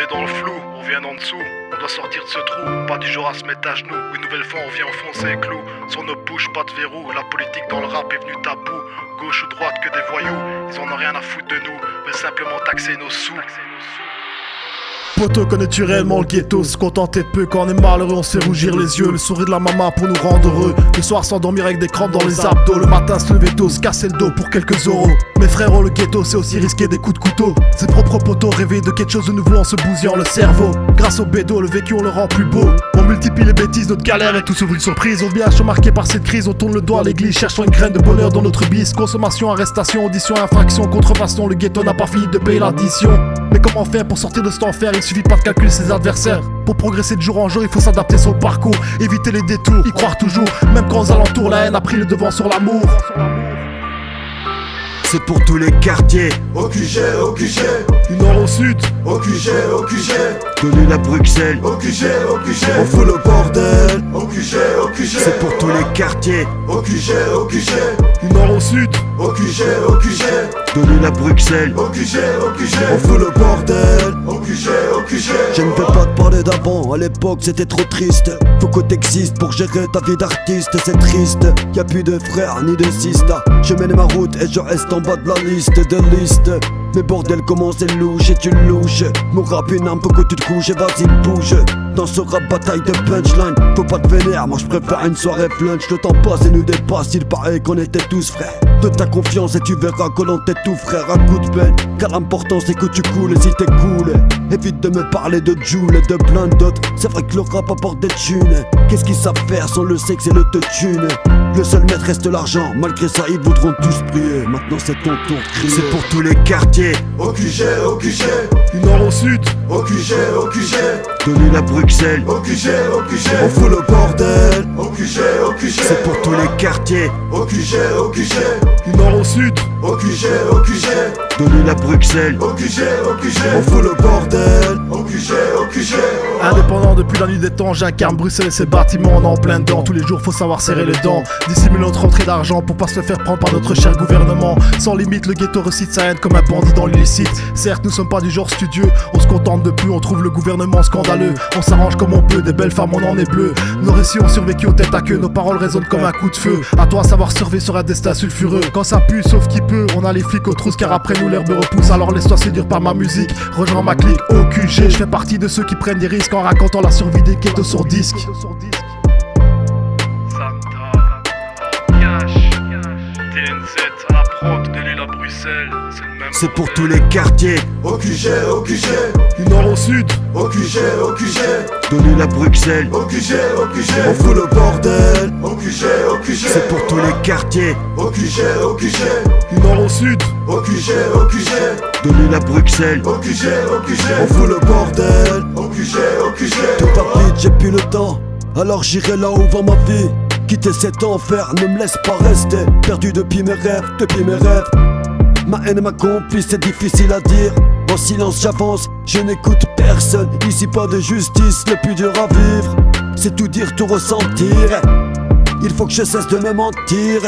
est dans le flou, on vient en dessous, on doit sortir de ce trou, pas du genre à se mettre à genoux, une nouvelle fois on vient enfoncer un clou, sur nos bouches pas de verrou, la politique dans le rap est venue tabou, gauche ou droite que des voyous, ils en ont rien à foutre de nous, veulent simplement taxer nos sous. Poto, connais-tu réellement le ghetto? Se contenter de peu quand on est malheureux, on se fait rougir les yeux. Le sourire de la maman pour nous rendre heureux. Le soir s'endormir avec des crampes dans les abdos. Le matin se lever tôt, se casser le dos pour quelques euros. Mes frérots, le ghetto c'est aussi risquer des coups de couteau. Ses propres potos rêver de quelque chose de nouveau en se bousillant le cerveau. Grâce au bédo, le vécu on le rend plus beau. On multiplie les bêtises, notre galère et tout s'ouvre une surprise. On vient chaud marqué par cette crise, on tourne le doigt à l'église, cherchant une graine de bonheur dans notre bise. Consommation, arrestation, audition, infraction, contrefaçon. Le ghetto n'a pas fini de payer l'addition. Mais comment faire pour sortir de cet enfer? Il suffit pas de calculer ses adversaires. Pour progresser de jour en jour, il faut s'adapter sur le parcours, éviter les détours, y croire toujours. Même quand aux alentours, la haine a pris le devant sur l'amour. C'est pour tous les quartiers. Au QG, au QG, Du nord au sud, au QG, au QG, De Lille à Bruxelles. au QG, au QG, On fout le bordel. au QG, au QG, C'est pour tous les quartiers. au QG, au QG, du nord au sud, au QG, au QG, De Lille à Bruxelles. au QG, au QG, On fout le bordel. au QG, au QG. Je ne vais pas te parler d'avant, à l'époque c'était trop triste. Faut que t'existes pour gérer ta vie d'artiste, c'est triste. Y'a plus de frères ni de sisters. Je mène ma route et je reste en bas de la liste de listes. Mais bordel comment c'est louche et tu louches. Mon rap une arme pour que tu te couches et vas-y bouge. Dans ce rap bataille de punchline, faut pas te vénère, moi je préfère une soirée flunch. Le temps passe et nous dépasse, il paraît qu'on était tous frères. De ta confiance et tu verras que l'on t'est tout frère. Un coup de peine, car l'important c'est que tu coules et si t'es cool. Évite de me parler de Joule et de plein d'autres. C'est vrai que le rap apporte des thunes. Qu'est-ce qu'ils savent faire sans le sexe et le te thune? Le seul maître reste l'argent, malgré ça ils voudront tous prier. Maintenant c'est ton tour de crier. C'est pour tous les quartiers. Au QG, au QG, du nord au sud, au QG, au QG, De Lille à Bruxelles. au QG, au QG, On fout le bordel. au QG, au QG, C'est pour tous les quartiers. au QG, au QG, du nord au sud, au QG, au QG, De Lille à Bruxelles. au QG, au QG, On fout le bordel. au QG, au QG. indépendant depuis la nuit des temps, j'incarne Bruxelles et ses bâtiments, on est en plein dedans. Tous les jours faut savoir serrer les dents, dissimuler notre entrée d'argent pour pas se faire prendre par notre cher gouvernement. Sans limite, le ghetto recite sa haine comme un bandit dans l'illicite. Certes, nous sommes pas du genre studieux, on se contente de plus, on trouve le gouvernement scandaleux. On s'arrange comme on peut, des belles femmes on en est bleu. Nos récits ont survécu aux têtes à queue, nos paroles résonnent comme un coup de feu. À toi savoir survivre sur un destin sulfureux. Quand ça pue, sauf qui peut, on a les flics aux trousses car après nous l'herbe repousse. Alors laisse-toi séduire par ma musique, rejoins ma clique au QG. Je fais partie de ceux qui prennent des risques en racontant la survie des ghettos sur disque. TNZ à la prod, de Lille à Bruxelles, c'est le même. C'est pour tous les quartiers. Au QG, au QG, Du nord au sud, au QG, au QG, De Lille à Bruxelles. au QG, au QG, On fout le bordel. au QG, au QG, C'est pour tous les quartiers. au QG, au QG, du nord au sud, au QG, au QG, De Lille à Bruxelles. au QG, au QG, On fout le bordel. au QG, au QG. Tout va vite, j'ai plus le temps. Alors j'irai là où va ma vie. Quitter cet enfer, ne me laisse pas rester. Perdu depuis mes rêves, depuis mes rêves. Ma haine, ma complice, c'est difficile à dire. En silence j'avance, je n'écoute personne. Ici pas de justice, le plus dur à vivre, c'est tout dire, tout ressentir. Il faut que je cesse de me mentir.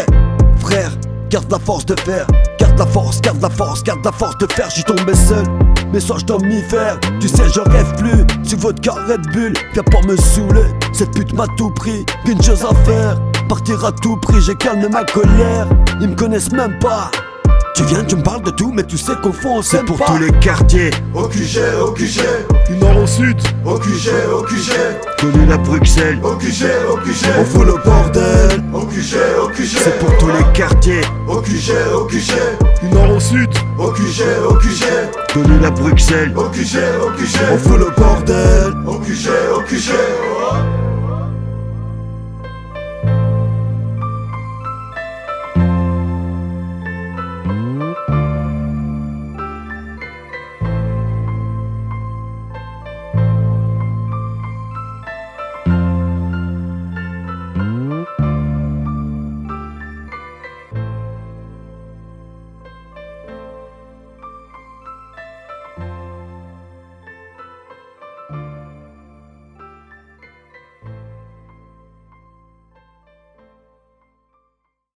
Frère, garde la force de faire. Garde la force, garde la force, garde la force de faire. J'suis tombé seul, mais soit je dois m'y faire. Tu sais je rêve plus, sur votre Red Bull. Viens pas me saouler, cette pute m'a tout pris. Qu'une chose à faire, partir à tout prix. J'ai calmé ma colère, ils me connaissent même pas. Tu viens, tu me parles de tout, mais tu sais qu'au fond on s'aime pas. C'est pour tous les quartiers. Au QG, au QG, du nord au sud, au QG, au QG, De Lille à Bruxelles. au QG, au QG, On fout le bordel. au QG, au QG, C'est pour tous les quartiers. au QG, au QG, du nord au sud, au QG, au QG, De Lille à Bruxelles. au QG, au QG, On fout le bordel. au QG, au QG.